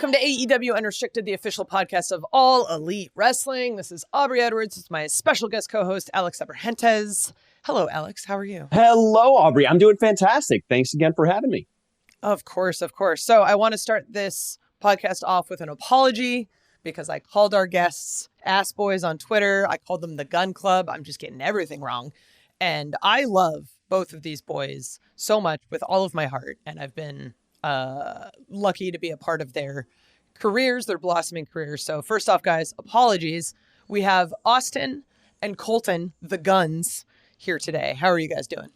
Welcome to AEW Unrestricted, the official podcast of All Elite Wrestling. This is Aubrey Edwards. It's my special guest co-host, Alex Abrahantes. Hello, Alex. How are you? Hello, Aubrey. I'm doing fantastic. Thanks again for having me. Of course, of course. So I want to start this podcast off with an apology because I called our guests ass boys on Twitter. I called them the Gun Club. I'm just getting everything wrong. And I love both of these boys so much with all of my heart. And I've been lucky to be a part of their careers, their blossoming careers. So first off, guys, apologies. We have Austin and Colten, the Guns, here today. How are you guys doing?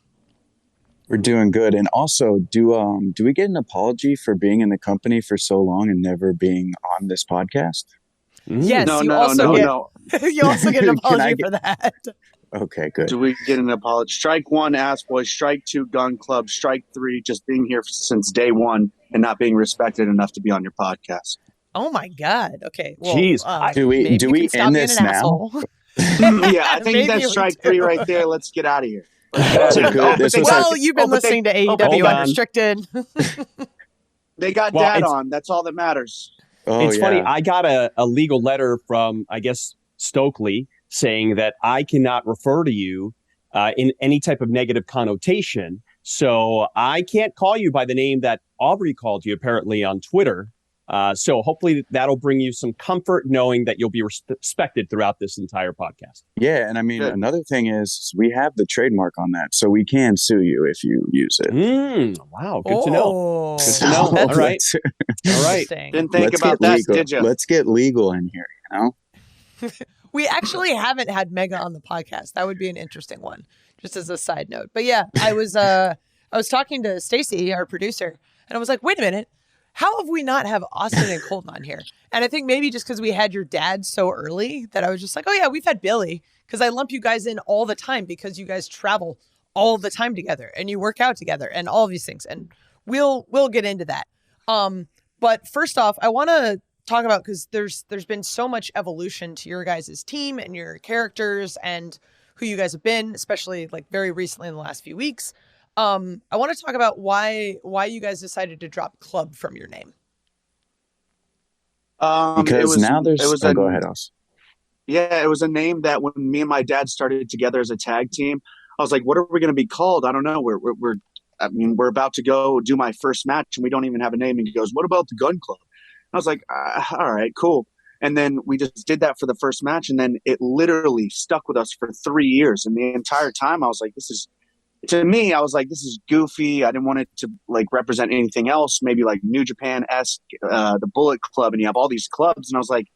We're doing good. And also, do we get an apology for being in the company for so long and never being on this podcast? Yes, you also get an apology for that. Okay, good. Do we get an apology? Strike one, ass boy. Strike two, Gun Club. Strike three, just being here since day one and not being respected enough to be on your podcast. Oh my God. Okay. Well, jeez. Do we end this now? Yeah, I think that's strike three right there. Let's get out of here. You've been listening to AEW Unrestricted. They got Dad on. That's all that matters. It's funny. I got a legal letter from, I guess, Stokely saying that I cannot refer to you in any type of negative connotation. So I can't call you by the name that Aubrey called you, apparently, on Twitter. So hopefully that'll bring you some comfort knowing that you'll be respected throughout this entire podcast. Yeah. And I mean, another thing is we have the trademark on that, so we can sue you if you use it. Wow. Good to know. Good to know. All right. All right. Didn't think about that, did you? Let's get legal in here, you know? We actually haven't had Mega on the podcast. That would be an interesting one, just as a side note. But yeah, I was talking to Stacy, our producer, and I was like, wait a minute. How have we not have Austin and Colten on here? And I think maybe just because we had your dad so early that I was just like, oh yeah, we've had Billy, because I lump you guys in all the time because you guys travel all the time together and you work out together and all of these things. And we'll get into that. But first off, I want to talk about, because there's been so much evolution to your guys' team and your characters and who you guys have been, especially like very recently in the last few weeks. I want to talk about why you guys decided to drop club from your name. Because now go ahead, Oz. Yeah, it was a name that when me and my dad started together as a tag team, I was like, what are we going to be called? I don't know. We're about to go do my first match and we don't even have a name. And he goes, what about the Gun Club? I was like, all right, cool. And then we just did that for the first match. And then it literally stuck with us for 3 years. And the entire time I was like, to me, I was like, this is goofy. I didn't want it to like represent anything else. Maybe like New Japan-esque, the Bullet Club, and you have all these clubs. And I was like,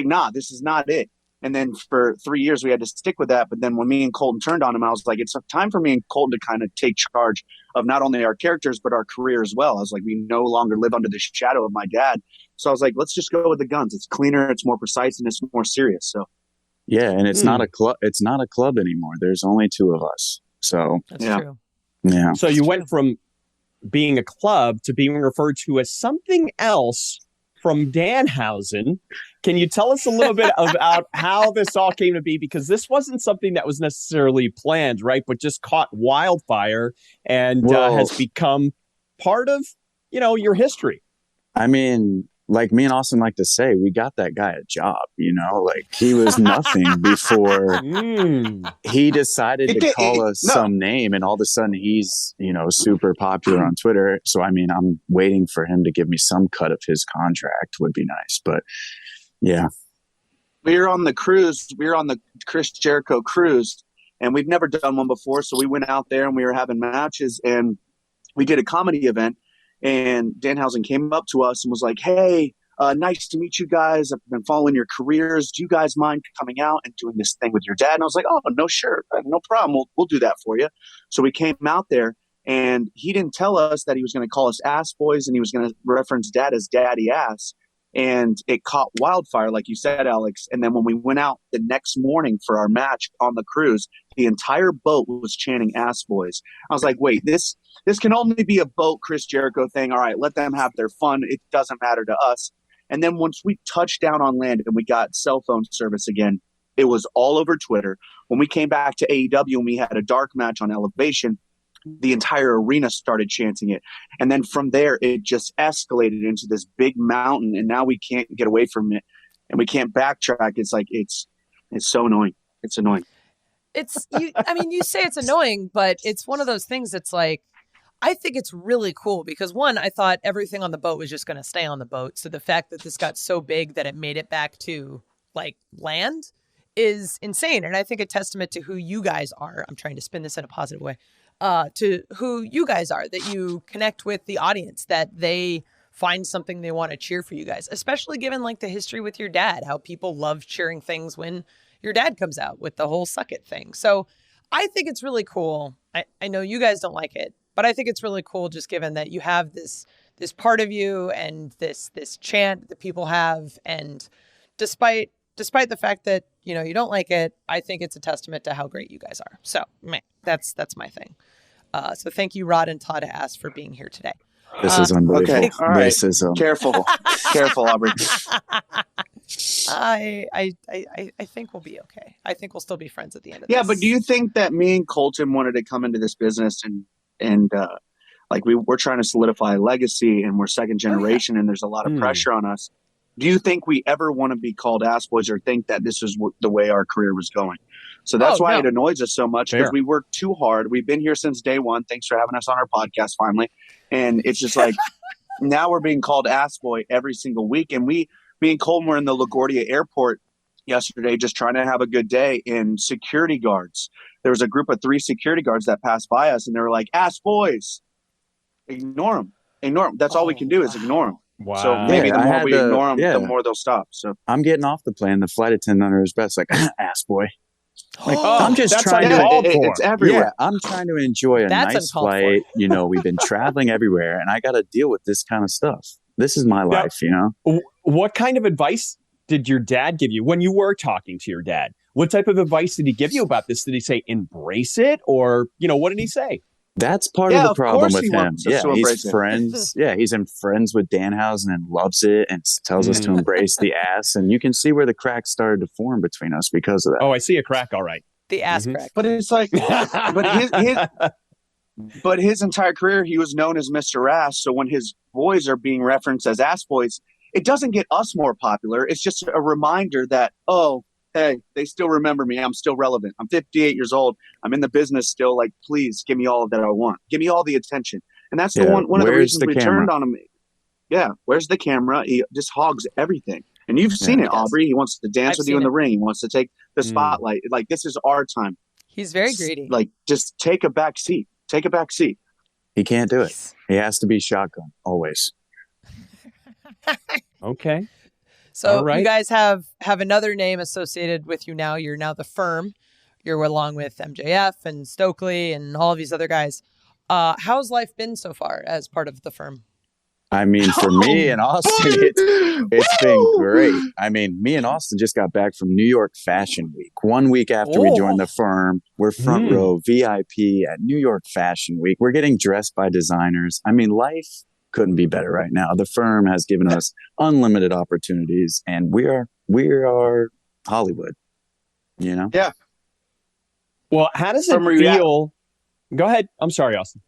nah, this is not it. And then for 3 years, we had to stick with that. But then when me and Colten turned on him, I was like, it's time for me and Colten to kind of take charge of not only our characters, but our career as well. I was like, we no longer live under the shadow of my dad. So I was like, let's just go with the Guns. It's cleaner, it's more precise, and it's more serious. So yeah, and it's not a club. It's not a club anymore. There's only two of us. So that's true. Yeah. So you went from being a club to being referred to as something else from Danhausen. Can you tell us a little bit about how this all came to be? Because this wasn't something that was necessarily planned, right? But just caught wildfire and has become part of, your history. I mean, like me and Austin like to say, we got that guy a job, like he was nothing before he decided to call us some name, and all of a sudden he's, super popular on Twitter. So, I mean, I'm waiting for him to give me some cut of his contract would be nice, but yeah. We were on the cruise. We were on the Chris Jericho cruise, and we've never done one before. So we went out there and we were having matches, and we did a comedy event. And Danhausen came up to us and was like, hey, nice to meet you guys. I've been following your careers. Do you guys mind coming out and doing this thing with your dad? And I was like, oh, no, sure. No problem. We'll do that for you. So we came out there, and he didn't tell us that he was going to call us ass boys and he was going to reference dad as daddy ass. And it caught wildfire, like you said, Alex. And then when we went out the next morning for our match on the cruise, the entire boat was chanting ass boys. I was like, wait, this can only be a boat Chris Jericho thing. All right, let them have their fun. It doesn't matter to us. And then once we touched down on land and we got cell phone service again, it was all over Twitter. When we came back to AEW and we had a dark match on Elevation, the entire arena started chanting it. And then from there, it just escalated into this big mountain. And now we can't get away from it and we can't backtrack. It's like, it's so annoying. It's annoying. You say it's annoying, but it's one of those things that's like, I think it's really cool because one, I thought everything on the boat was just going to stay on the boat. So the fact that this got so big that it made it back to like land is insane. And I think a testament to who you guys are. I'm trying to spin this in a positive way. To who you guys are, that you connect with the audience, that they find something they want to cheer for you guys, especially given like the history with your dad, how people love cheering things when your dad comes out with the whole suck it thing. So I think it's really cool. I know you guys don't like it, but I think it's really cool just given that you have this part of you and this chant that people have. And despite the fact that, you know, you don't like it, I think it's a testament to how great you guys are. So that's my thing. So thank you, Rod and Todd Ass, for being here today. This is unbelievable. Okay, all right. Racism. Careful, Aubrey. I think we'll be okay. I think we'll still be friends at the end of this. Yeah, but do you think that me and Colten wanted to come into this business and like we're trying to solidify a legacy and we're second generation and there's a lot of pressure on us? Do you think we ever want to be called ass boys or think that this is the way our career was going? So that's why it annoys us so much because we work too hard. We've been here since day one. Thanks for having us on our podcast finally. And it's just like now we're being called ass boy every single week. And me and Colton were in the LaGuardia airport yesterday just trying to have a good day. And security guards, there was a group of 3 security guards that passed by us and they were like, ass boys. Ignore them. That's all we can do is ignore them. Wow. So maybe the more we ignore them, the more they'll stop. So I'm getting off the plane. The flight attendant under his best, like, ass boy. Like, I'm just that's trying to. It's everywhere. Yeah, I'm trying to enjoy a nice flight. You know, we've been traveling everywhere, and I got to deal with this kind of stuff. This is my life, you know. What kind of advice did your dad give you when you were talking to your dad? What type of advice did he give you about this? Did he say embrace it, or what did he say? That's part of the problem with him. Yeah, he's friends. He's friends with Danhausen and loves it and tells us to embrace the ass. And you can see where the cracks started to form between us because of that. Oh, I see a crack. All right. The ass crack. But it's like, but his entire career, he was known as Mr. Ass. So when his boys are being referenced as ass boys, it doesn't get us more popular. It's just a reminder that, oh, hey, they still remember me. I'm still relevant. I'm 58 years old. I'm in the business still. Like, please give me all that I want. Give me all the attention. And that's one of the reasons we turned on him. Yeah. Where's the camera? He just hogs everything. And you've seen it, Aubrey. He wants to dance with you in the ring. He wants to take the spotlight. Like, this is our time. He's very greedy. Like, just take a back seat. Take a back seat. He can't do it. He has to be shotgun always. Okay. So you guys have another name associated with you now. You're now the Firm. You're along with MJF and Stokely and all of these other guys. How's life been so far as part of the Firm? I mean, for me and Austin, it's been great. I mean, me and Austin just got back from New York Fashion Week. 1 week after we joined the Firm, we're front row VIP at New York Fashion Week. We're getting dressed by designers. I mean, life couldn't be better right now. The Firm has given us unlimited opportunities, and we are Hollywood, you know? Yeah. Well, how does it feel? Go ahead. I'm sorry, Austin.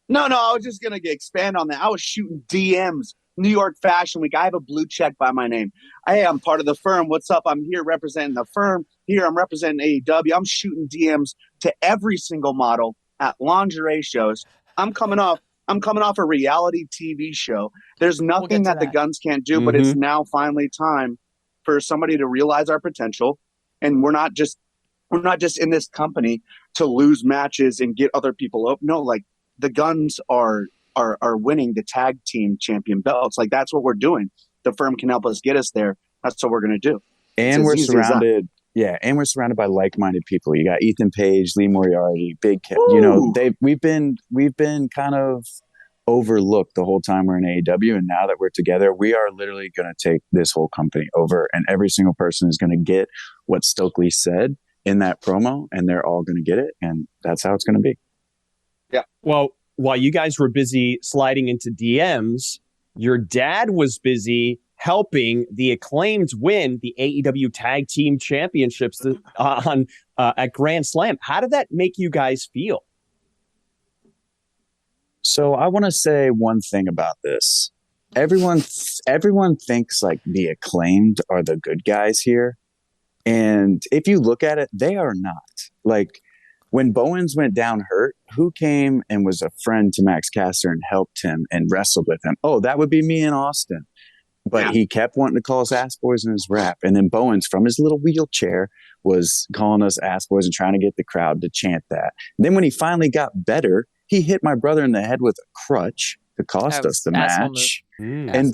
No, I was just going to expand on that. I was shooting DMs, New York Fashion Week. I have a blue check by my name. Hey, I'm part of the Firm. What's up? I'm here representing the Firm. Here, I'm representing AEW. I'm shooting DMs to every single model at lingerie shows. I'm coming off a reality TV show. There's nothing that the Guns can't do, but it's now finally time for somebody to realize our potential. And we're not just in this company to lose matches and get other people up. No, like the Guns are winning the tag team champion belts. Like that's what we're doing. The Firm can help us get us there. That's what we're going to do. And we're surrounded. Yeah, and we're surrounded by like-minded people. You got Ethan Page, Lee Moriarty, Big Cat. You know, we've been kind of overlooked the whole time we're in AEW, and now that we're together, we are literally going to take this whole company over, and every single person is going to get what Stokely said in that promo, and they're all going to get it, and that's how it's going to be. Yeah. Well, while you guys were busy sliding into DMs, your dad was busy helping the Acclaimed win the AEW Tag Team Championships at Grand Slam. How did that make you guys feel? So I want to say one thing about this. Everyone thinks like the Acclaimed are the good guys here. And if you look at it, they are not. Like when Bowens went down hurt, who came and was a friend to Max Caster and helped him and wrestled with him? Oh, that would be me in Austin. But he kept wanting to call us ass boys in his rap. And then Bowens from his little wheelchair was calling us ass boys and trying to get the crowd to chant that. And then when he finally got better, he hit my brother in the head with a crutch to cost us the match. And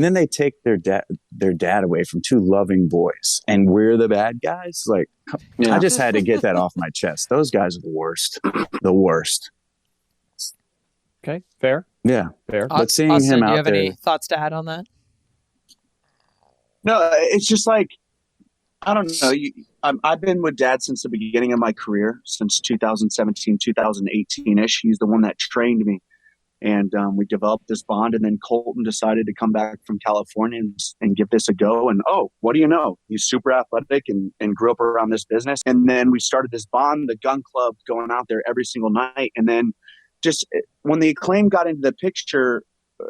then they take their dad away from two loving boys, and we're the bad guys. Like, I just had to get that off my chest. Those guys are the worst. The worst. Okay, fair. Yeah, fair. But seeing Austin, him do you out have there, any thoughts to add on that? No, it's just like, I don't know. I've been with Dad since the beginning of my career, since 2017, 2018-ish. He's the one that trained me. And we developed this bond. And then Colten decided to come back from California and give this a go. And, what do you know? He's super athletic and grew up around this business. And then we started this bond, the Gun Club, going out there every single night. And then just when the Acclaim got into the picture,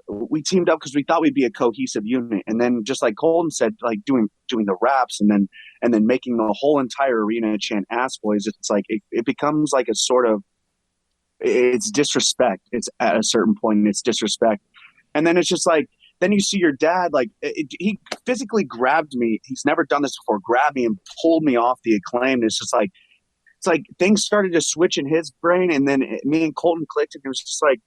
we teamed up because we thought we'd be a cohesive unit. And then just like Colten said, like doing the raps and then making the whole entire arena chant ass boys, it's like it becomes like a sort of, it's disrespect. It's at a certain point, it's disrespect. And then it's just like, then you see your dad, like he physically grabbed me. He's never done this before, grabbed me and pulled me off the Acclaim. It's just like, it's like things started to switch in his brain. And then me and Colten clicked, and it was just like,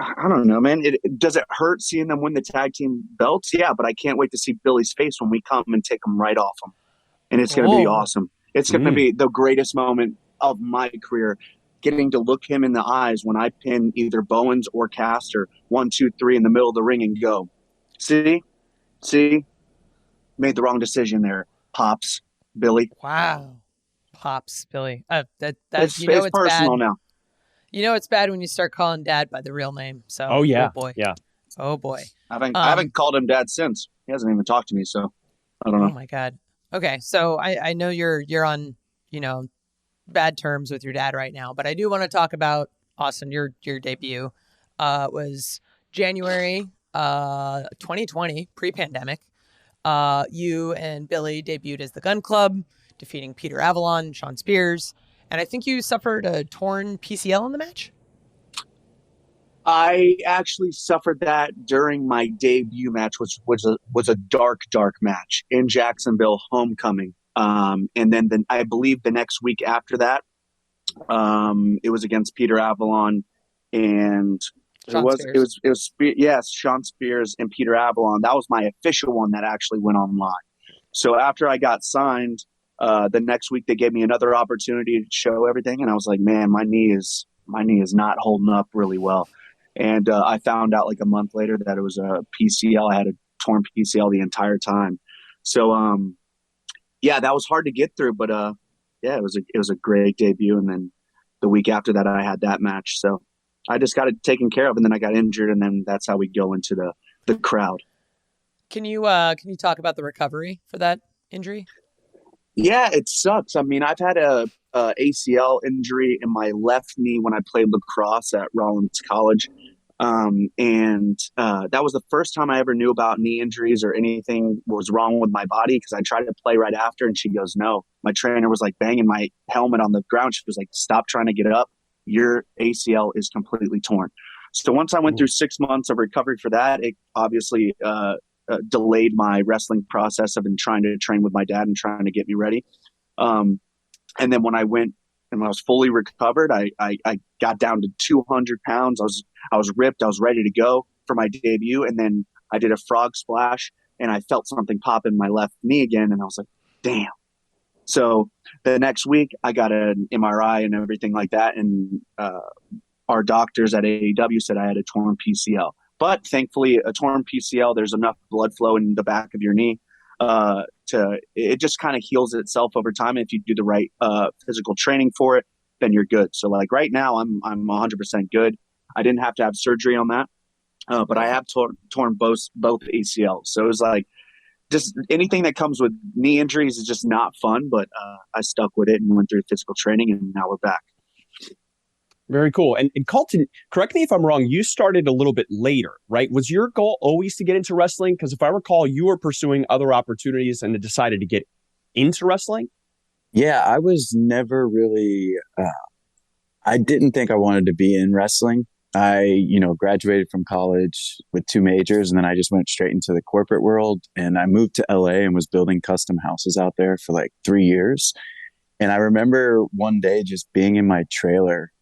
I don't know, man. Does it hurt seeing them win the tag team belts? Yeah, but I can't wait to see Billy's face when we come and take them right off him. And it's going to be awesome. It's going to be the greatest moment of my career, getting to look him in the eyes when I pin either Bowens or Caster 1, 2, 3 in the middle of the ring and go, see, made the wrong decision there, Pops, Billy. Wow, Pops, Billy. It's personal bad now. You know it's bad when you start calling Dad by the real name. So, oh boy, yeah. Oh boy. I haven't called him Dad since. He hasn't even talked to me, so I don't know. Oh my God. Okay, so I know you're on bad terms with your dad right now, but I do want to talk about Austin. Your debut was January 2020, pre-pandemic. You and Billy debuted as the Gun Club, defeating Peter Avalon and Sean Spears. And I think you suffered a torn PCL in the match? I actually suffered that during my debut match, which was a dark match in Jacksonville, Homecoming. And then I believe the next week after that, it was against Peter Avalon and Sean Spears and Peter Avalon. That was my official one that actually went online. So after I got signed, the next week they gave me another opportunity to show everything, and I was like, man, my knee is not holding up really well. And I found out like a month later that it was a PCL. I had a torn PCL the entire time. So that was hard to get through, but it was a great debut. And then the week after that, I had that match. So I just got it taken care of, and then I got injured, and then that's how we go into the crowd. Can you talk about the recovery for that injury? Yeah, it sucks. I mean, I've had a ACL injury in my left knee when I played lacrosse at Rollins College. And that was the first time I ever knew about knee injuries or anything was wrong with my body, because I tried to play right after, and she goes, no. My trainer was like banging my helmet on the ground. She was like, stop trying to get up. Your ACL is completely torn. So once I went through 6 months of recovery for that, it obviously delayed my wrestling process. I've been trying to train with my dad and trying to get me ready. And then when I went and when I was fully recovered, I got down to 200 pounds. I was ripped. I was ready to go for my debut. And then I did a frog splash and I felt something pop in my left knee again. And I was like, damn. So the next week I got an MRI and everything like that. And our doctors at AEW said I had a torn PCL. But thankfully, a torn PCL, there's enough blood flow in the back of your knee it just kind of heals itself over time. If you do the right physical training for it, then you're good. So like right now, I'm 100% good. I didn't have to have surgery on that, but I have torn both ACLs. So it was like just anything that comes with knee injuries is just not fun. But I stuck with it and went through physical training, and now we're back. Very cool. And Colten, correct me if I'm wrong, you started a little bit later, right? Was your goal always to get into wrestling? Because if I recall, you were pursuing other opportunities and decided to get into wrestling? Yeah, I was never really, I didn't think I wanted to be in wrestling. I, graduated from college with 2 majors, and then I just went straight into the corporate world. And I moved to LA and was building custom houses out there for like 3 years. And I remember one day just being in my trailer,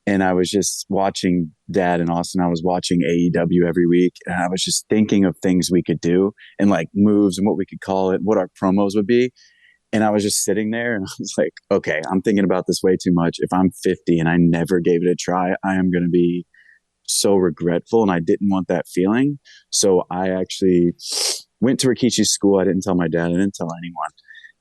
and I was just watching Dad and Austin. I was watching AEW every week, and I was just thinking of things we could do and like moves and what we could call it, what our promos would be. And I was just sitting there and I was like, okay, I'm thinking about this way too much. If I'm 50 and I never gave it a try, I am going to be so regretful. And I didn't want that feeling. So I actually went to Rikishi's school. I didn't tell my dad. I didn't tell anyone.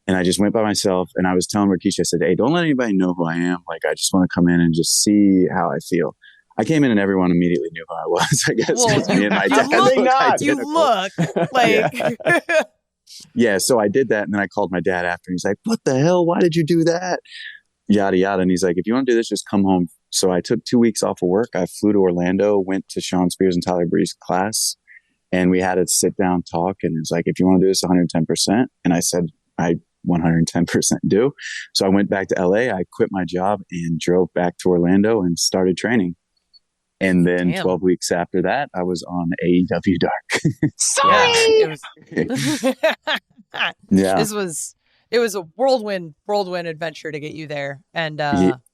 And I just went by myself, and I was telling Rikishi, I said, hey, don't let anybody know who I am. Like, I just want to come in and just see how I feel. I came in and everyone immediately knew who I was, I guess. Well, me and my dad you look like... Yeah, so I did that, and then I called my dad after. He's like, what the hell? Why did you do that? Yada, yada. And he's like, if you want to do this, just come home. So I took 2 weeks off of work. I flew to Orlando, went to Sean Spears and Tyler Bree's class, and we had a sit-down talk. And it was like, if you want to do this 110%. And I said, I 110% do. So I went back to LA. I quit my job and drove back to Orlando and started training. And then 12 weeks after that, I was on AEW Dark. Sorry. Yeah. It was a whirlwind adventure to get you there. And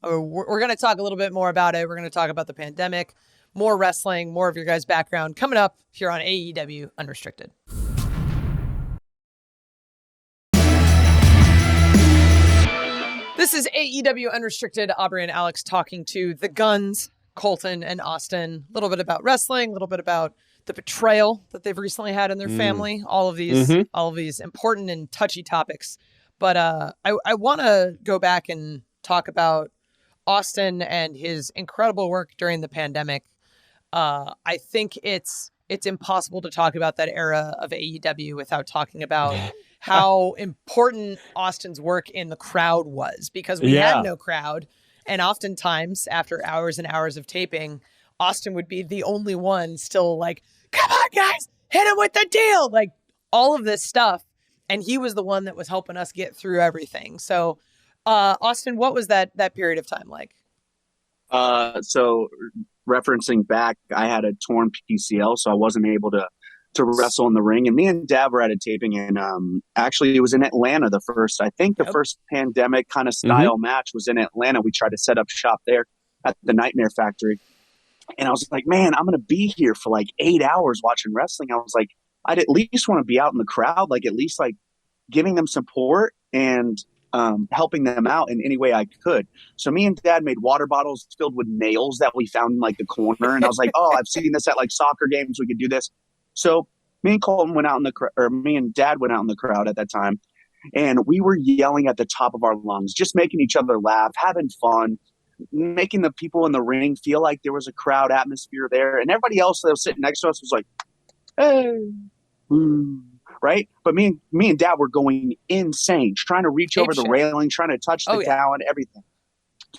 we're going to talk a little bit more about it. We're going to talk about the pandemic, more wrestling, more of your guys' background coming up here on AEW Unrestricted. This is AEW Unrestricted. Aubrey and Alex talking to the Guns, Colten and Austin. A little bit about wrestling, a little bit about the betrayal that they've recently had in their family. All of these important and touchy topics. But I want to go back and talk about Austin and his incredible work during the pandemic. I think it's impossible to talk about that era of AEW without talking about how important Austin's work in the crowd was, because we had no crowd. And oftentimes after hours and hours of taping, Austin would be the only one still like, come on guys, hit him with the deal. Like all of this stuff. And he was the one that was helping us get through everything. So Austin, what was that period of time like? So referencing back, I had a torn PCL, so I wasn't able to wrestle in the ring. And me and Dad were at a taping, and actually it was in Atlanta. The first pandemic kind of style match was in Atlanta. We tried to set up shop there at the Nightmare Factory. And I was like, man, I'm going to be here for like 8 hours watching wrestling. I was like, I'd at least want to be out in the crowd, like at least like giving them support and helping them out in any way I could. So me and Dad made water bottles filled with nails that we found in like the corner. And I was like, oh, I've seen this at like soccer games. We could do this. So me and Colten went out in the me and Dad went out in the crowd at that time. And we were yelling at the top of our lungs, just making each other laugh, having fun, making the people in the ring feel like there was a crowd atmosphere there. And everybody else that was sitting next to us was like, hey, right? But me and Dad were going insane, trying to reach over the railing, trying to touch the talent, everything.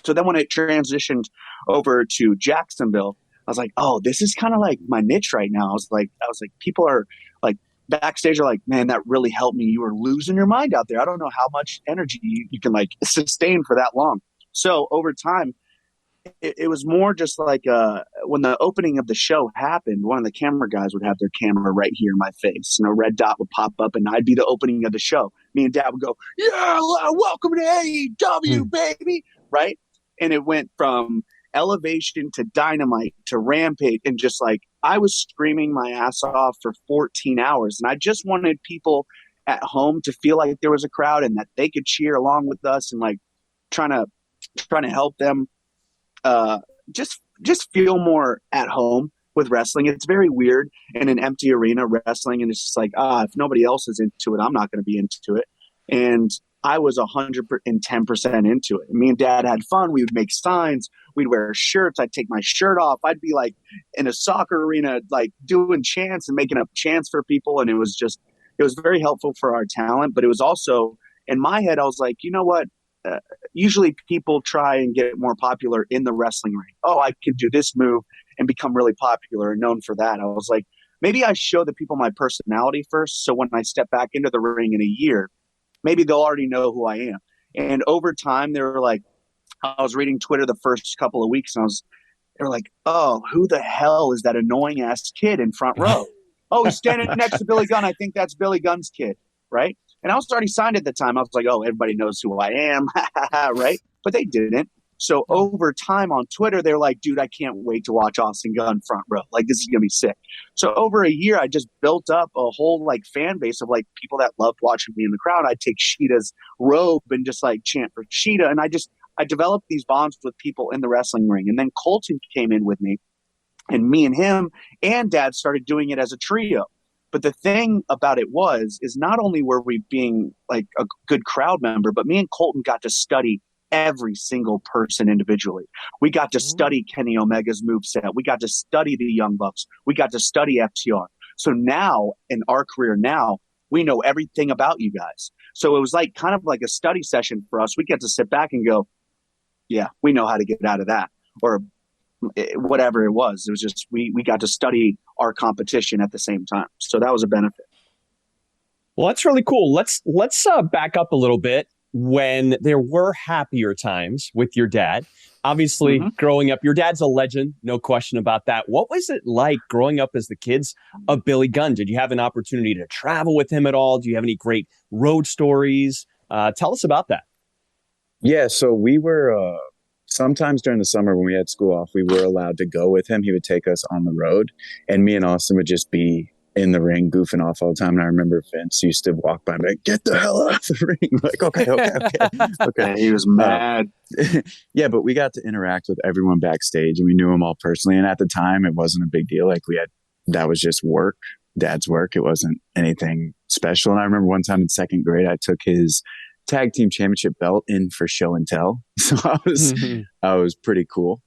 So then when it transitioned over to Jacksonville, I was like, oh, this is kind of like my niche right now. I was like, people are like backstage are like, man, that really helped me. You were losing your mind out there. I don't know how much energy you can like sustain for that long. So over time, it was more just like when the opening of the show happened, one of the camera guys would have their camera right here in my face, and a red dot would pop up, and I'd be the opening of the show. Me and Dad would go, yeah, welcome to AEW, baby, right? And it went from Elevation to Dynamite to Rampage, and just like I was screaming my ass off for 14 hours, and I just wanted people at home to feel like there was a crowd and that they could cheer along with us, and like trying to help them just feel more at home with wrestling. It's very weird in an empty arena wrestling, and it's just like, if nobody else is into it, I'm not going to be into it. And I was 110% into it. Me and Dad had fun. We would make signs. We'd wear shirts. I'd take my shirt off. I'd be like in a soccer arena, like doing chants and making up chants for people. And it was very helpful for our talent. But it was also in my head, I was like, you know what? usually people try and get more popular in the wrestling ring. Oh, I can do this move and become really popular and known for that. I was like, maybe I show the people my personality first. So when I step back into the ring in a year, maybe they'll already know who I am. And over time, they were like, I was reading Twitter the first couple of weeks, and they were like, oh, who the hell is that annoying ass kid in front row? Oh, he's standing next to Billy Gunn. I think that's Billy Gunn's kid, right? And I was already signed at the time. I was like, oh, everybody knows who I am, right? But they didn't. So over time on Twitter, they're like, dude, I can't wait to watch Austin Gunn front row. Like, this is going to be sick. So over a year, I just built up a whole like fan base of like people that loved watching me in the crowd. I'd take Sheeta's robe and just like chant for Sheeta. And I developed these bonds with people in the wrestling ring. And then Colten came in with me, and me and him and Dad started doing it as a trio. But the thing about it is not only were we being like a good crowd member, but me and Colten got to study every single person individually. We got to study Kenny Omega's moveset. We got to study the Young Bucks. We got to study FTR. So now in our career now, we know everything about you guys. So it was like kind of like a study session for us. We get to sit back and go, yeah, we know how to get out of that, or whatever it was. It was just, we got to study our competition at the same time. So that was a benefit. Well, that's really cool. Let's back up a little bit. When there were happier times with your dad, obviously growing up, your dad's a legend, no question about that. What was it like growing up as the kids of Billy Gunn? Did you have an opportunity to travel with him at all? Do you have any great road stories? Tell us about that. Yeah, so we were sometimes during the summer when we had school off, we were allowed to go with him. He would take us on the road, and me and Austin would just be in the ring goofing off all the time. And I remember Vince used to walk by me like, get the hell out of the ring. Like, okay. He was mad. Yeah, but we got to interact with everyone backstage, and we knew them all personally. And at the time, it wasn't a big deal. Like that was just work, Dad's work. It wasn't anything special. And I remember one time in second grade, I took his tag team championship belt in for show and tell. So I was pretty cool.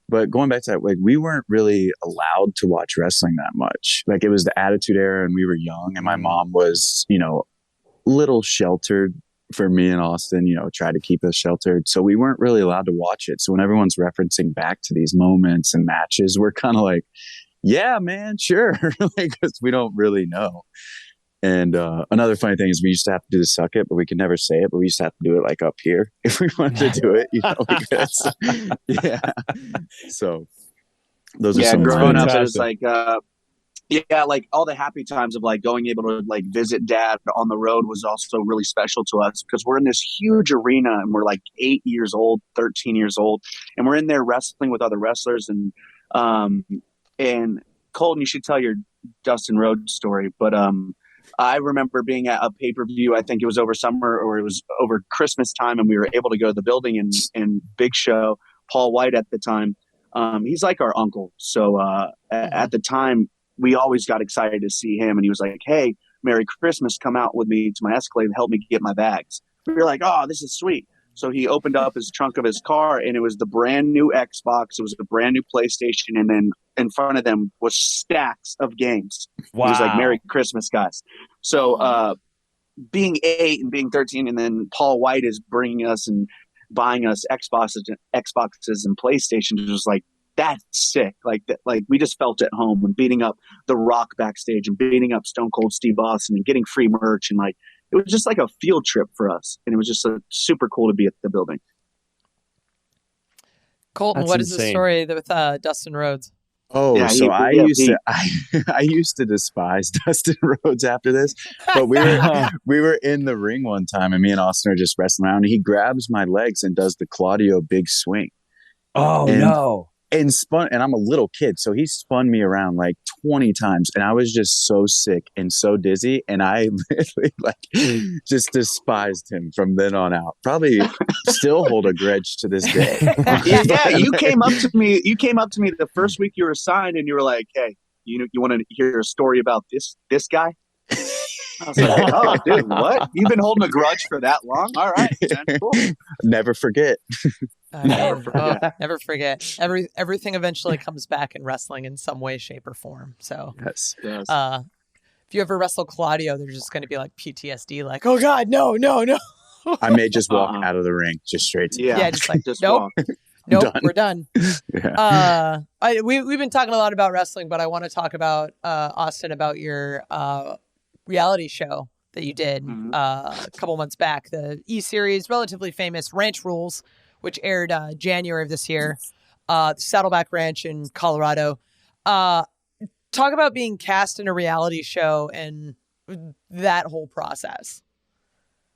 But going back to that, like, we weren't really allowed to watch wrestling that much. Like, it was the Attitude Era and we were young, and my mom was, little sheltered for me and Austin, tried to keep us sheltered. So we weren't really allowed to watch it. So when everyone's referencing back to these moments and matches, we're kind of like, yeah, man, sure. Because we don't really know. And another funny thing is we used to have to do the suck it, but we could never say it. But we used to have to do it like up here if we wanted to do it. Yeah. So those are some growing up. It was like, like all the happy times of like going able to like visit Dad on the road was also really special to us because we're in this huge arena and we're like 8 years old, 13 years old, and we're in there wrestling with other wrestlers. And Colten, you should tell your Dustin Rhodes story, but I remember being at a pay-per-view. I think it was over summer or it was over Christmas time, and we were able to go to the building and Big Show, Paul White at the time. He's like our uncle. So at the time, we always got excited to see him. And he was like, hey, Merry Christmas, come out with me to my Escalade and help me get my bags. We were like, oh, this is sweet. So he opened up his trunk of his car, and it was the brand new Xbox. It was a brand new PlayStation. And then in front of them was stacks of games. Wow. He was like, Merry Christmas, guys. So being 8 and being 13, and then Paul White is bringing us and buying us Xboxes and PlayStations. It was like, that's sick. Like that, like we just felt at home when beating up The Rock backstage and beating up Stone Cold Steve Austin and getting free merch, and like it was just like a field trip for us, and it was just super cool to be at the building. Colten, That's what is insane. the story with Dustin Rhodes? Oh, yeah, so I used to despise Dustin Rhodes after this, but we were in the ring one time, and me and Austin are just wrestling around, and he grabs my legs and does the Claudio big swing. Oh, no. And I'm a little kid, so he spun me around like 20 times, and I was just so sick and so dizzy, and I literally just despised him from then on out. Probably still hold a grudge to this day. Yeah, you came up to me the first week you were signed, and you were like, "Hey, you want to hear a story about this guy?" I was like, "Oh, dude, what? You've been holding a grudge for that long? All right, man, cool." Never forget. Never forget. Everything eventually comes back in wrestling in some way, shape, or form. So, yes. If you ever wrestle Claudio, there's just going to be like PTSD, like, oh God, no. I may just walk out of the ring, just straight to yeah, just like just nope. walk. Nope, Done. we're done. Yeah. We've been talking a lot about wrestling, but I want to talk about Austin, about your reality show that you did a couple months back, the E-Series, relatively famous Ranch Rules, which aired January of this year, Saddleback Ranch in Colorado. Talk about being cast in a reality show and that whole process.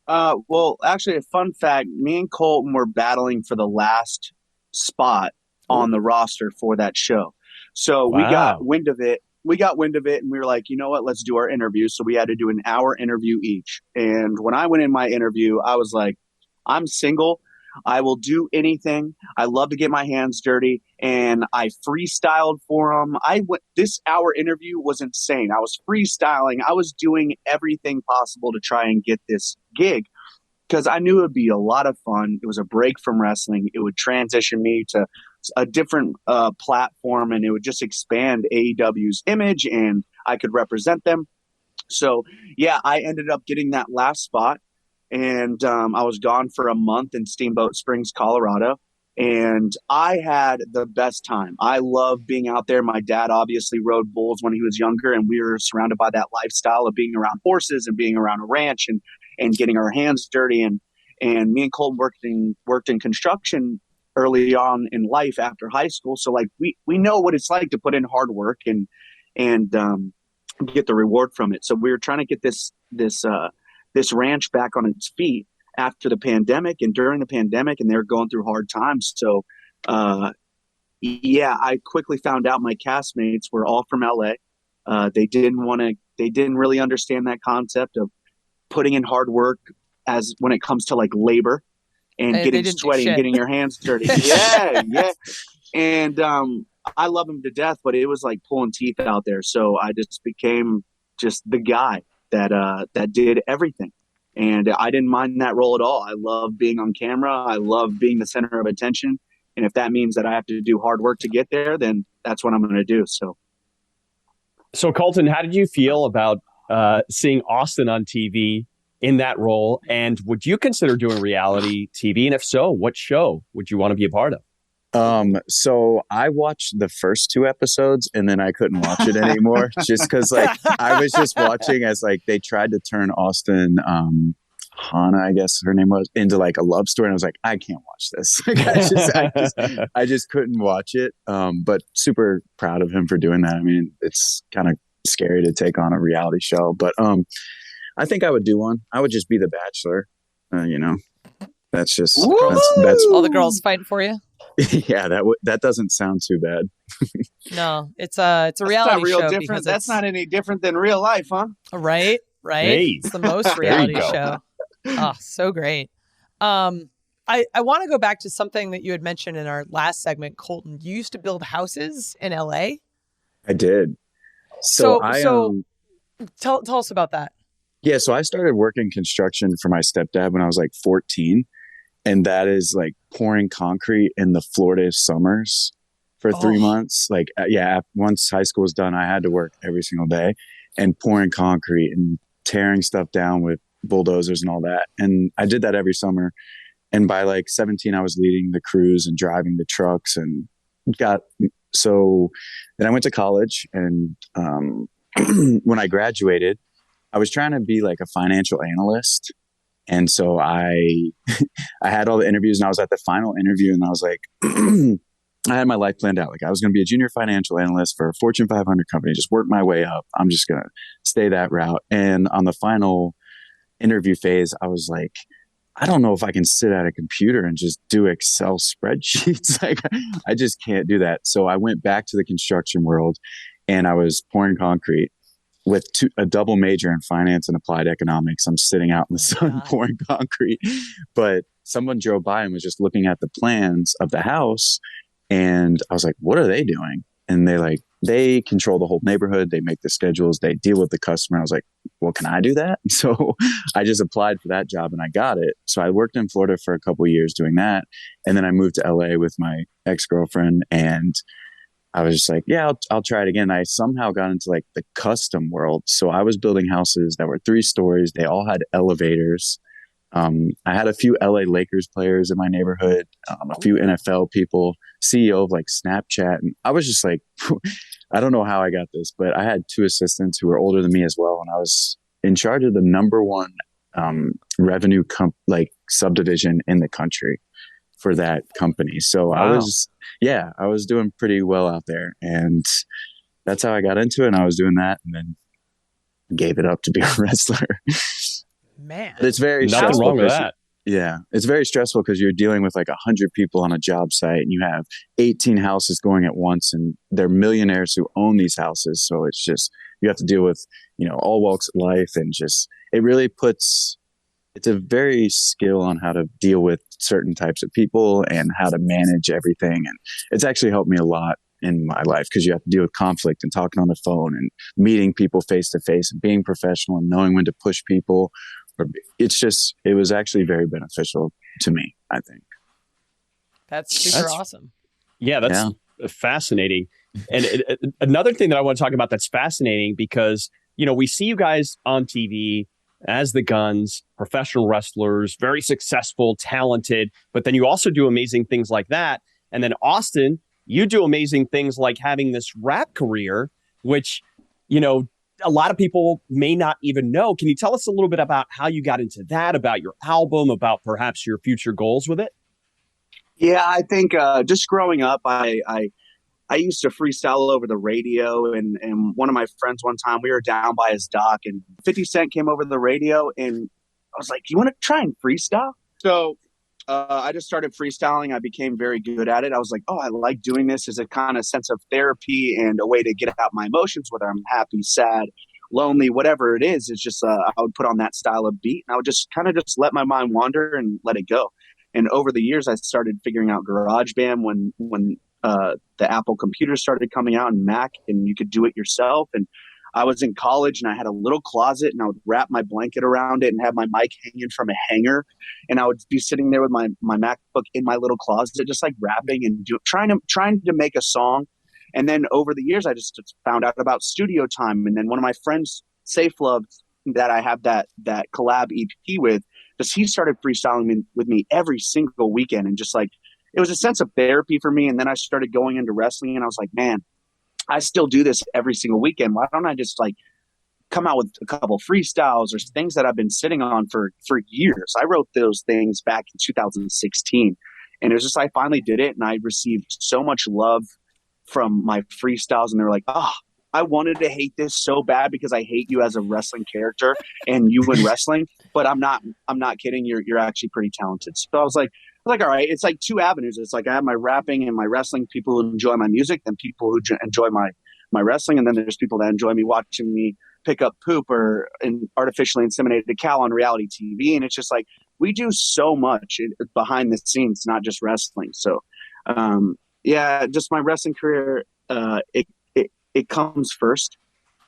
Well, actually, a fun fact: me and Colton were battling for the last spot on the roster for that show. So we got wind of it. And we were like, you know what? Let's do our interview. So we had to do an hour interview each. And when I went in my interview, I was like, I'm single. I will do anything. I love to get my hands dirty. And I freestyled for them. This hour interview was insane. I was freestyling. I was doing everything possible to try and get this gig, because I knew it would be a lot of fun. It was a break from wrestling. It would transition me to a different platform, and it would just expand AEW's image, and I could represent them. So, yeah, I ended up getting that last spot, and I was gone for a month in Steamboat Springs, Colorado, and I had the best time. I love being out there. My dad obviously rode bulls when he was younger, and we were surrounded by that lifestyle of being around horses and being around a ranch and getting our hands dirty. And me and Colton worked in construction early on in life after high school. So like we know what it's like to put in hard work and get the reward from it. So we were trying to get this ranch back on its feet after the pandemic and during the pandemic, and they were going through hard times. So I quickly found out my castmates were all from LA. They didn't really understand that concept of putting in hard work as when it comes to like labor and getting sweaty and getting your hands dirty. Yeah. And I love them to death, but it was like pulling teeth out there. So I just became just the guy that did everything. And I didn't mind that role at all. I love being on camera. I love being the center of attention. And if that means that I have to do hard work to get there, then that's what I'm going to do. So Colton, how did you feel about seeing Austin on TV in that role? And would you consider doing reality TV? And if so, what show would you want to be a part of? So I watched the first 2 episodes and then I couldn't watch it anymore just because like I was just watching as like they tried to turn Austin, Hannah, I guess her name was, into like a love story. And I was like, I can't watch this. Like, I just couldn't watch it. But super proud of him for doing that. I mean, it's kind of scary to take on a reality show, but, I think I would do one. I would just be the Bachelor, that's just, that's all the girls fighting for you. Yeah, that doesn't sound too bad. No, it's a reality show. Different. That's not any different than real life, huh? Right. Hey. It's the most reality show. Oh, so great. I want to go back to something that you had mentioned in our last segment, Colton. You used to build houses in LA. I did. So tell us about that. Yeah, so I started working construction for my stepdad when I was like 14. And that is like pouring concrete in the Florida summers for 3 months. Like, once high school was done, I had to work every single day and pouring concrete and tearing stuff down with bulldozers and all that. And I did that every summer. And by like 17, I was leading the crews and driving the trucks and so then I went to college. And when I graduated, I was trying to be like a financial analyst. And so I had all the interviews and I was at the final interview and I was like, I had my life planned out. Like I was going to be a junior financial analyst for a Fortune 500 company, just work my way up. I'm just going to stay that route. And on the final interview phase, I was like, I don't know if I can sit at a computer and just do Excel spreadsheets. Like I just can't do that. So I went back to the construction world and I was pouring concrete. With a double major in finance and applied economics. I'm sitting out in the sun pouring concrete, but someone drove by and was just looking at the plans of the house. And I was like, what are they doing? And they control the whole neighborhood. They make the schedules. They deal with the customer. I was like, well, can I do that? So I just applied for that job and I got it. So I worked in Florida for a couple of years doing that. And then I moved to LA with my ex-girlfriend and I was just like, yeah, I'll try it again. I somehow got into like the custom world. So I was building houses that were 3 stories. They all had elevators. I had a few LA Lakers players in my neighborhood, a few NFL people, CEO of like Snapchat. And I was just like, I don't know how I got this, but I had 2 assistants who were older than me as well. And I was in charge of the number one revenue subdivision in the country for that company. So wow. I was doing pretty well out there. And that's how I got into it. And I was doing that and then gave it up to be a wrestler. Man, but it's very nothing stressful wrong with that. Yeah, it's very stressful because you're dealing with like 100 people on a job site and you have 18 houses going at once and they're millionaires who own these houses. So it's just, you have to deal with, all walks of life and just, it really it's a very skill on how to deal with certain types of people and how to manage everything. And it's actually helped me a lot in my life because you have to deal with conflict and talking on the phone and meeting people face to face and being professional and knowing when to push people. It was actually very beneficial to me, I think. That's awesome. Yeah, that's fascinating. And another thing that I want to talk about that's fascinating because, we see you guys on TV as the Guns, professional wrestlers, very successful, talented, but then you also do amazing things like that. And then Austin, you do amazing things like having this rap career, which, a lot of people may not even know. Can you tell us a little bit about how you got into that, about your album, about perhaps your future goals with it? Yeah, I think just growing up, I used to freestyle over the radio, and one of my friends one time, we were down by his dock, and 50 Cent came over the radio, and I was like, you want to try and freestyle? So I just started freestyling. I became very good at it. I was like, oh, I like doing this as a kind of sense of therapy and a way to get out my emotions, whether I'm happy, sad, lonely, whatever it is. It's just I would put on that style of beat, and I would just kind of just let my mind wander and let it go. And over the years, I started figuring out GarageBand when the Apple computers started coming out and Mac, and you could do it yourself. And I was in college and I had a little closet and I would wrap my blanket around it and have my mic hanging from a hanger. And I would be sitting there with my MacBook in my little closet, just like rapping and trying to make a song. And then over the years, I just found out about studio time. And then one of my friends, Safe Love, that I have that collab EP with, just he started freestyling with me every single weekend. And just like, it was a sense of therapy for me. And then I started going into wrestling and I was like, man, I still do this every single weekend. Why don't I just like come out with a couple freestyles or things that I've been sitting on for years? I wrote those things back in 2016. And it was just, I finally did it. And I received so much love from my freestyles. And they were like, I wanted to hate this so bad because I hate you as a wrestling character and you in wrestling, but I'm not kidding. You're actually pretty talented. So I was like, all right, it's like 2 avenues. It's like I have my rapping and my wrestling, people who enjoy my music, and people who enjoy my wrestling. And then there's people that enjoy me watching me pick up poop or artificially inseminated a cow on reality TV. And it's just like, we do so much behind the scenes, not just wrestling. So, just my wrestling career, it comes first.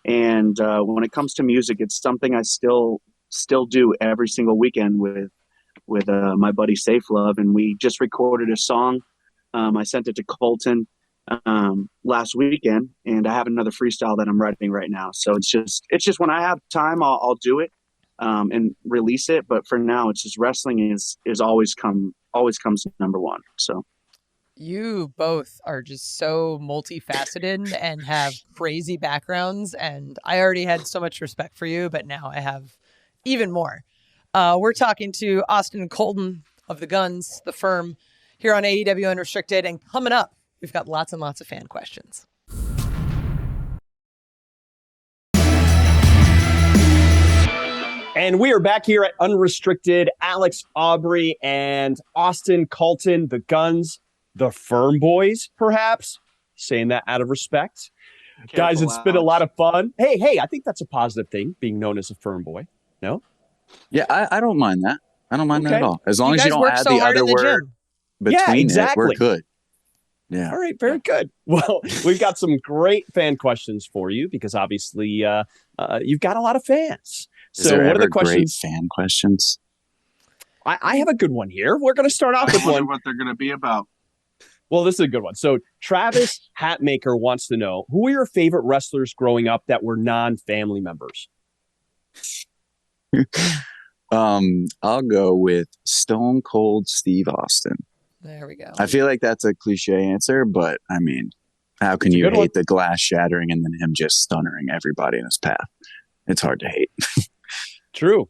And when it comes to music, it's something I still do every single weekend with my buddy Safe Love, and we just recorded a song. I sent it to Colten last weekend, and I have another freestyle that I'm writing right now. So it's just when I have time, I'll do it and release it. But for now, it's just wrestling is always comes number one. So you both are just so multifaceted and have crazy backgrounds, and I already had so much respect for you, but now I have even more. We're talking to Austin and Colten of the Guns, the firm, here on AEW Unrestricted. And coming up, we've got lots and lots of fan questions. And we are back here at Unrestricted. Alex Aubrey and Austin Colten, the Guns, the Firm Boys, perhaps. Saying that out of respect. Careful, guys, it's Alex. been a lot of fun. Hey, I think that's a positive thing, being known as a Firm Boy. No? Yeah, I don't mind that. I don't mind that at all. As long as you guys don't work add so the hard other in the word gym. between exactly. it, we're good. Yeah. All right, very good. Well, we've got some great fan questions for you because obviously you've got a lot of fans. So what are the questions? Great fan questions? I have a good one here. We're going to start off with one. What they're going to be about. Well, this is a good one. So Travis Hatmaker wants to know, who were your favorite wrestlers growing up that were non-family members? I'll go with Stone Cold Steve Austin. There we go. I feel like that's a cliche answer, but I mean, how can you hate the glass shattering and then him just stunnering everybody in his path? It's hard to hate. True.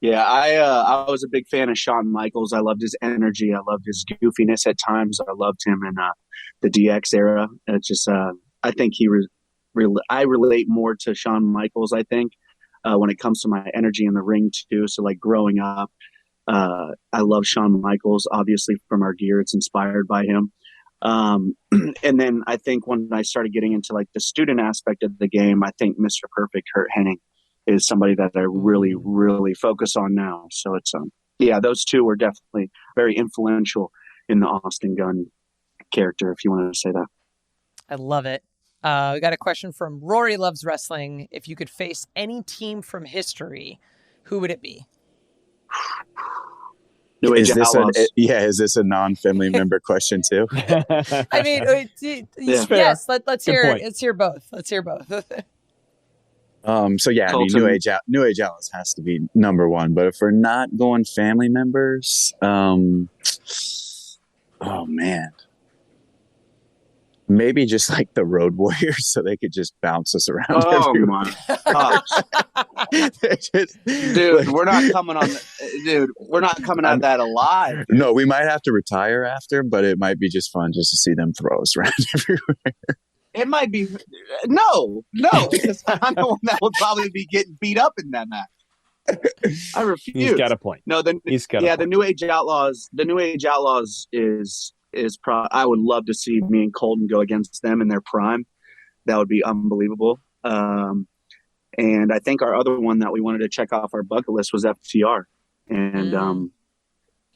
Yeah, I was a big fan of Shawn Michaels. I loved his energy. I loved his goofiness at times. I loved him in the DX era. It's just I think I relate more to Shawn Michaels, I think, when it comes to my energy in the ring too. So like growing up, I love Shawn Michaels, obviously from our gear. It's inspired by him. And then I think when I started getting into like the student aspect of the game, I think Mr. Perfect Kurt Hennig is somebody that I really, really focus on now. So it's, those two were definitely very influential in the Austin Gunn character, if you wanted to say that. I love it. We got a question from Rory Loves Wrestling. If you could face any team from history, who would it be? Is this a non-family member question too? I mean, yes. Let's hear. Let's hear both. So yeah, Colten. I mean, New Age Outlaws has to be number one. But if we're not going family members, oh man, maybe just like the Road Warriors, so they could just bounce us around. Oh my gosh, dude, we're not coming on. We're not coming out of that alive. Dude. No, we might have to retire after, but it might be just fun just to see them throw us around everywhere. It might be because I'm the one that will probably be getting beat up in that match. I refuse. He's got a point. No, the New Age Outlaws. The New Age Outlaws is I would love to see me and Colten go against them in their prime. That would be unbelievable. And I think our other one that we wanted to check off our bucket list was FTR, and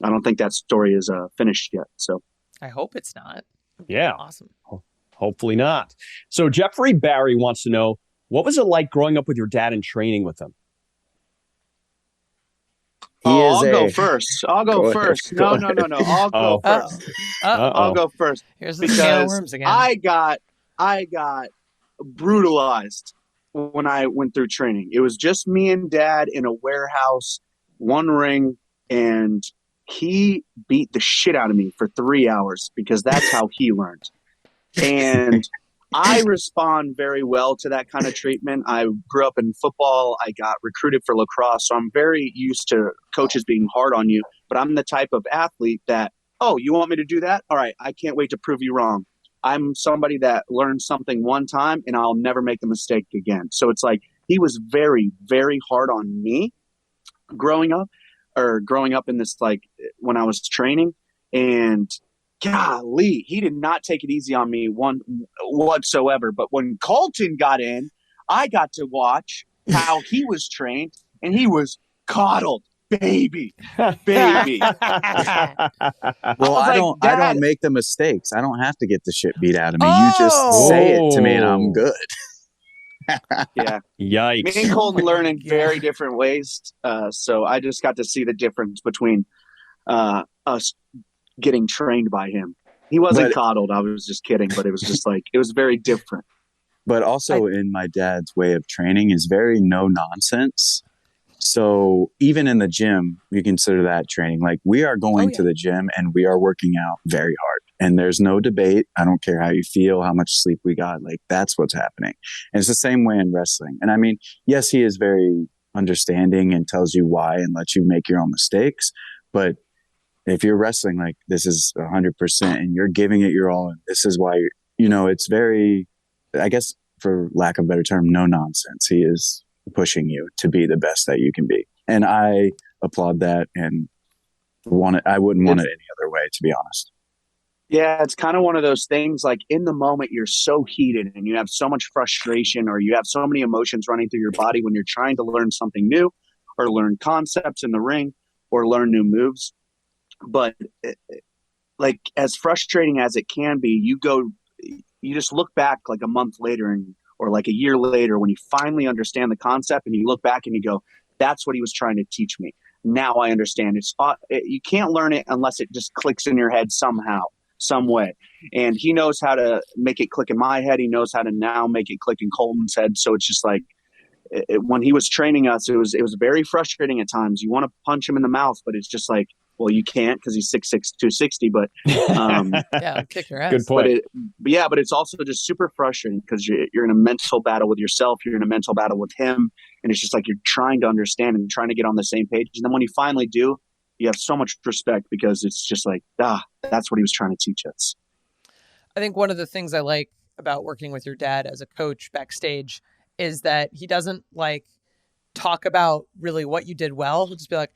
I don't think that story is finished yet. So I hope it's not. Yeah, awesome. Hopefully not. So Jeffrey Barry wants to know, what was it like growing up with your dad and training with him? I'll go first. No. I'll go first. I'll go first. Here's the can of worms again. I got brutalized when I went through training. It was just me and Dad in a warehouse, one ring, and he beat the shit out of me for 3 hours because that's how he learned. And I respond very well to that kind of treatment. I grew up in football. I got recruited for lacrosse. So I'm very used to coaches being hard on you. But I'm the type of athlete that, oh, you want me to do that? All right, I can't wait to prove you wrong. I'm somebody that learns something one time and I'll never make the mistake again. So it's like he was very, very hard on me growing up in this, like when I was training. And golly, he did not take it easy on me whatsoever. But when Colten got in, I got to watch how he was trained, and he was coddled, baby. Well, I don't make the mistakes. I don't have to get the shit beat out of me. You just say it to me, and I'm good. Yeah. Yikes. Me and Colten learn in very different ways. So I just got to see the difference between us getting trained by him. He wasn't coddled. I was just kidding, but it was just like, it was very different. But also in my dad's way of training is very no nonsense. So even in the gym, you consider that training. Like we are going to the gym and we are working out very hard and there's no debate. I don't care how you feel, how much sleep we got. Like that's what's happening. And it's the same way in wrestling. And I mean, yes, he is very understanding and tells you why and lets you make your own mistakes. But if you're wrestling, like this is 100% and you're giving it your all, and this is why, it's very, I guess for lack of a better term, no nonsense. He is pushing you to be the best that you can be. And I applaud that and I wouldn't want it any other way, to be honest. Yeah, it's kind of one of those things like in the moment you're so heated and you have so much frustration or you have so many emotions running through your body when you're trying to learn something new or learn concepts in the ring or learn new moves. But like as frustrating as it can be, you just look back like a month later or like a year later when you finally understand the concept and you look back and you go, that's what he was trying to teach me. Now I understand. You can't learn it unless it just clicks in your head somehow, some way. And he knows how to make it click in my head. He knows how to now make it click in Colten's head. So it's just like, when he was training us, it was very frustrating at times. You want to punch him in the mouth, but it's just like, well, you can't because he's 6'6", 260. But yeah, kick your ass. Good point. But it's also just super frustrating because you're in a mental battle with yourself. You're in a mental battle with him, and it's just like you're trying to understand and trying to get on the same page. And then when you finally do, you have so much respect because it's just like, that's what he was trying to teach us. I think one of the things I like about working with your dad as a coach backstage is that he doesn't like talk about really what you did well. He'll just be like,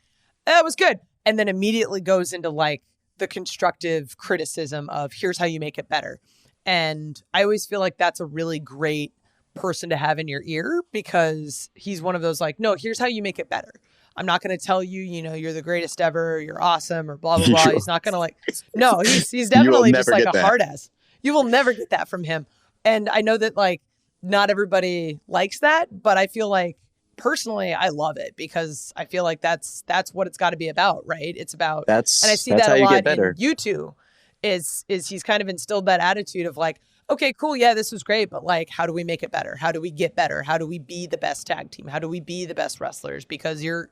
that was good. And then immediately goes into like the constructive criticism of here's how you make it better. And I always feel like that's a really great person to have in your ear because he's one of those like, no, here's how you make it better. I'm not going to tell you, you're the greatest ever, you're awesome or blah, blah, blah. He's not going to like, no, he's definitely just like a hard ass. You will never get that from him. And I know that like not everybody likes that, but I feel like personally, I love it because I feel like that's what it's got to be about, right? It's about, and I see that a lot in you two is he's kind of instilled that attitude of like, okay, cool. Yeah, this was great. But like, how do we make it better? How do we get better? How do we be the best tag team? How do we be the best wrestlers? Because you're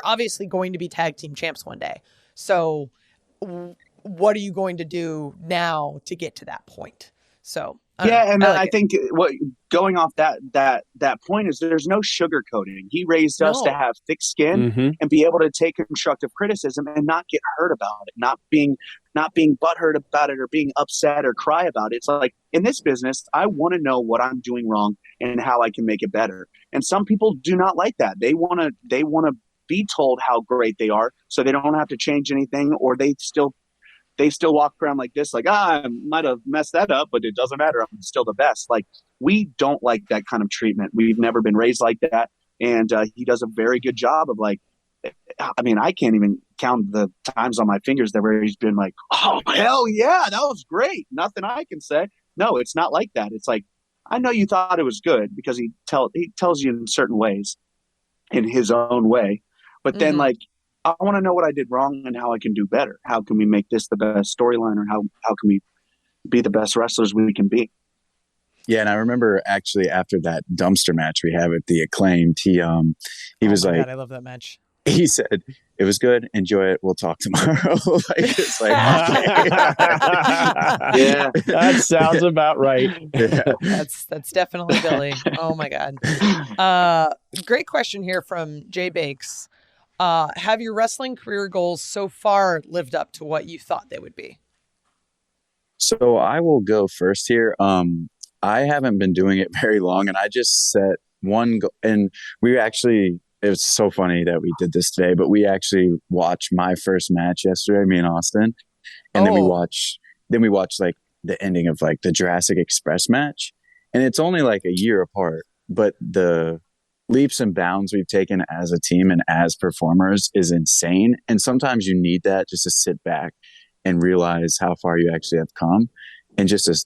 obviously going to be tag team champs one day. So what are you going to do now to get to that point? So I think what going off that point is there's no sugarcoating. He raised us to have thick skin and be able to take constructive criticism and not get hurt about it, not being butthurt about it or being upset or cry about it. It's like in this business, I want to know what I'm doing wrong and how I can make it better. And some people do not like that. They want to be told how great they are so they don't have to change anything, or they still walk around like this, like, I might have messed that up, but it doesn't matter. I'm still the best. Like, we don't like that kind of treatment. We've never been raised like that. And he does a very good job of like, I mean, I can't even count the times on my fingers that where he's been like, oh, hell yeah, that was great. Nothing I can say. No, it's not like that. It's like, I know you thought it was good because he tells you in certain ways, in his own way. But then like, I want to know what I did wrong and how I can do better. How can we make this the best storyline, or how can we be the best wrestlers we can be? Yeah, and I remember actually after that dumpster match we have at the Acclaimed, he was like, God, I love that match. He said, "It was good. Enjoy it. We'll talk tomorrow." Like, it's like, okay. Yeah, that sounds about right. Yeah. That's definitely Billy. Oh my God. Great question here from Jay Bakes. Have your wrestling career goals so far lived up to what you thought they would be? So I will go first here. I haven't been doing it very long, and I just set one goal. And it was so funny that we did this today, but we actually watched my first match yesterday, me and Austin. And then we watched like the ending of like the Jurassic Express match. And it's only like a year apart, but the leaps and bounds we've taken as a team and as performers is insane. And sometimes you need that just to sit back and realize how far you actually have come and just to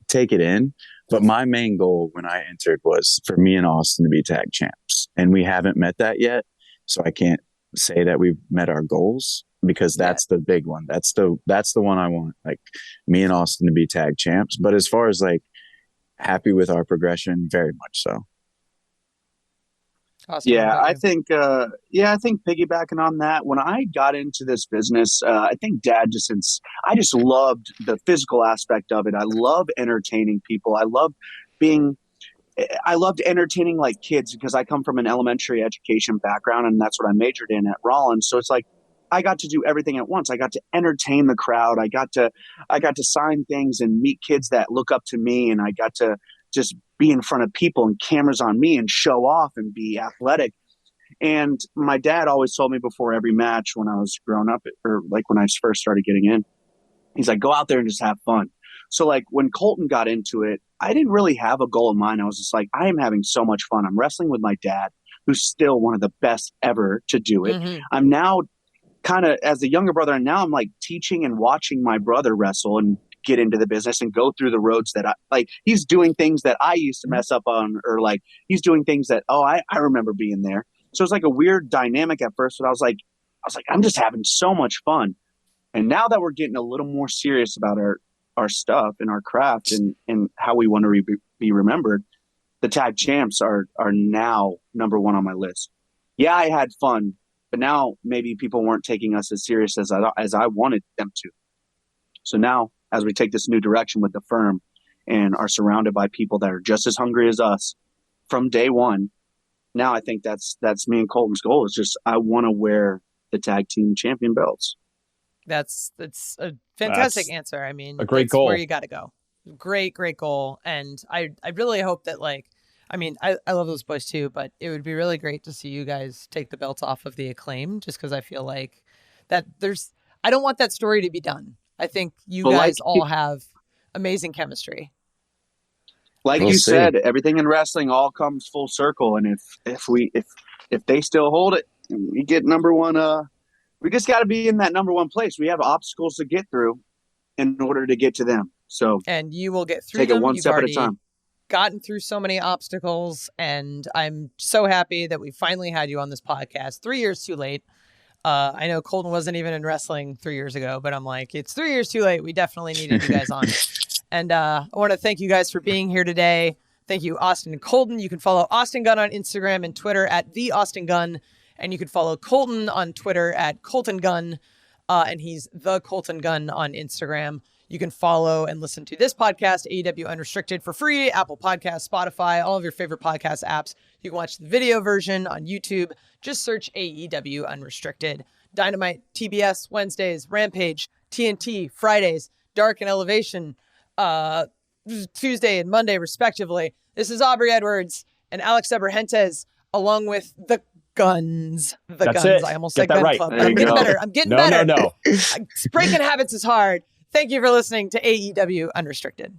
take it in. But my main goal when I entered was for me and Austin to be tag champs. And we haven't met that yet. So I can't say that we've met our goals because that's the big one. That's the one I want, like me and Austin to be tag champs. But as far as like happy with our progression, very much so. Awesome. Yeah, I think piggybacking on that, when I got into this business, I think Dad I just loved the physical aspect of it. I love entertaining people. I loved entertaining like kids because I come from an elementary education background and that's what I majored in at Rollins. So it's like I got to do everything at once. I got to entertain the crowd. I got to sign things and meet kids that look up to me, and I got to just be in front of people and cameras on me and show off and be athletic. And my dad always told me before every match when I was growing up, or like when I first started getting in, he's like, go out there and just have fun. So like when Colten got into it, I didn't really have a goal in mind. I was just like, I am having so much fun. I'm wrestling with my dad, who's still one of the best ever to do it. Mm-hmm. I'm now kind of as a younger brother, and now I'm like teaching and watching my brother wrestle and get into the business and go through the roads that I like. He's doing things that I used to mess up on, or like he's doing things that, I remember being there. So it's like a weird dynamic at first, but I was like, I'm just having so much fun. And now that we're getting a little more serious about our stuff and our craft and how we want to be remembered, the tag champs are now number one on my list. Yeah, I had fun, but now maybe people weren't taking us as serious as I wanted them to. So now, as we take this new direction with the firm and are surrounded by people that are just as hungry as us from day one, now I think that's me and Colten's goal. Is just I want to wear the tag team champion belts. That's a fantastic answer. I mean, a great goal. Where you got to go. Great goal. And I really hope that, like, I mean, I love those boys too, but it would be really great to see you guys take the belts off of the Acclaimed, just because I feel like that I don't want that story to be done. I think you guys all have amazing chemistry. Like you said, everything in wrestling all comes full circle. And if they still hold it, and we get number one, we just got to be in that number one place. We have obstacles to get through in order to get to them. So, and you will get through take them. it one step at a time. Gotten through so many obstacles, and I'm so happy that we finally had you on this podcast. 3 years too late. I know Colten wasn't even in wrestling 3 years ago, but I'm like, it's 3 years too late. We definitely needed you guys on. And I want to thank you guys for being here today. Thank you, Austin and Colten. You can follow Austin Gunn on Instagram and Twitter at the Austin Gunn. And you can follow Colten on Twitter at Colten Gunn. And he's the Colten Gunn on Instagram. You can follow and listen to this podcast, AEW Unrestricted, for free. Apple Podcasts, Spotify, all of your favorite podcast apps. You can watch the video version on YouTube. Just search AEW Unrestricted. Dynamite, TBS, Wednesdays, Rampage, TNT, Fridays, Dark and Elevation, Tuesday and Monday, respectively. This is Aubrey Edwards and Alex Abrahentes, along with the Guns. That's Guns. it. I almost Get said that Gun right. Club. There I'm you getting go. better. I'm getting better. No. Breaking habits is hard. Thank you for listening to AEW Unrestricted.